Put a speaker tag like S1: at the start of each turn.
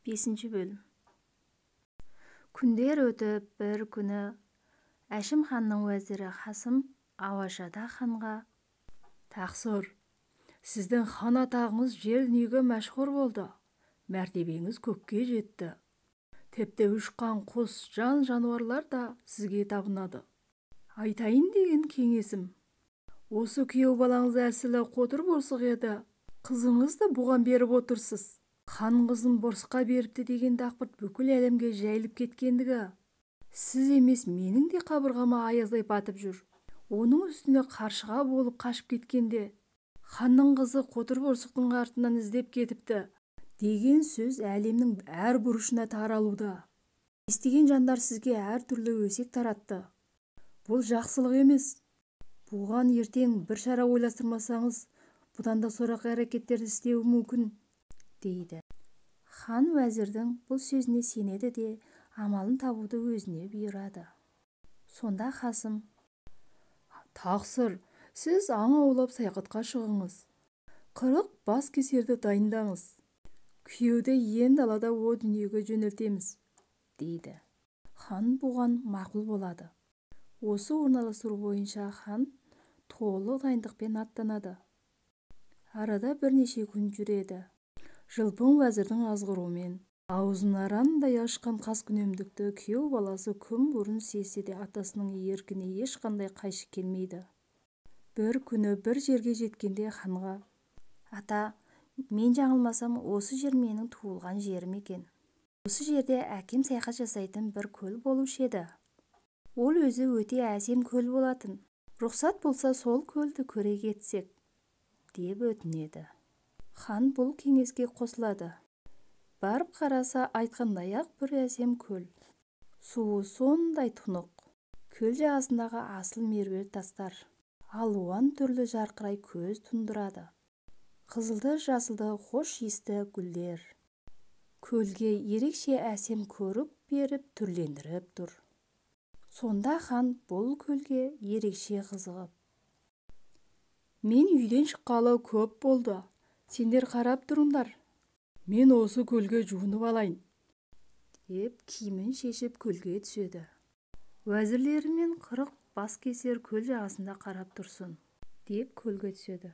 S1: 5 бөлім. Күндер өтіп, бір күні Әшім ханның уәзірі Қасым Ауашада ханға:
S2: Тақсыр, сіздің хан атағыңыз жер дүниеге мәшһүр болды. Мәртебеңіз көкке жетті. Тіпті ұшқан құс, жануарлар да сізге табынады. Айтайын деген кеңесім: осы күйеу балаңыз әсілі қотыр борсық еді. Қызыңызды бұған беріп отырсыз. Хан қызын борсыққа беріпті деген дақпырт бүкіл әлемге жайылып кеткендігі. Сіз емес, менің де қабырғама аяздай батып жүр. Оның үстіне қаршыға болып қашып кеткенде, ханның қызы қотыр борсықтың артынан іздеп кетіпті деген сөз әлемнің әр бұрышына таралуда. Естіген жандар сізге әр түрлі өсек таратты. Бұл жақсылық емес. Бұған ертең бір шара ойластырмасаңыз, бұдан да сорақ әрекеттерді істеуі мүмкін, дейді.
S1: Хан уәзірдің бұл сөзіне сенеді де амалын табуды өзіне бұйырады. Сонда Қасым:
S2: Тақсыр, сіз аң аулап саяхатқа шығыңыз. 40 бас кесерді дайындаңыз. Күйеуді ен далада о дүниеге жөнелтеміз,
S1: дейді. Хан бұған мақұл болады. Осы орналастыру бойынша хан толық дайындықпен аттанады. Арада бірнеше күн жүреді.
S2: Жылпың уәзірдің азғыруымен аузын арандай ашқан қаскүнемдікті күйеу баласы күн бұрын сезсе де атасының еркіне ешқандай қайшы келмейді.
S1: Bir күні бір жерге жеткенде ханға: ата, мен жаңылмасам, осы жер менің туылған жерім екен. Осы жерде әкем саяхат жасайтын бір көл болушы еді. Ол өзі өте әсем көл болатын. Рұқсат болса, сол көлді көре кетсек, деп өтінеді. Хан бұл кеңеске қосылады. Барып қараса, айтқандай-ақ бір әсем көл. Суы сондай тұнық. Көл жағасындағы асыл меруерт тастар алуан түрлі жарқырай көз тұндырады. Қызылды, жасылды, хош иісті гүлдер көлге ерекше әсем көрік беріп түрлендіріп тұр. Сонда хан бұл көлге ерекше қызығып:
S2: мен үйден шыққалы көп болды. Сендер қарап тұрыңдар. Мен осы көлге жуынып алайын,
S1: деп киімін шешіп көлге түседі. Уәзірлері мен 40 бас кесер көл жағасында қарап тұрсын, деп көлге түседі.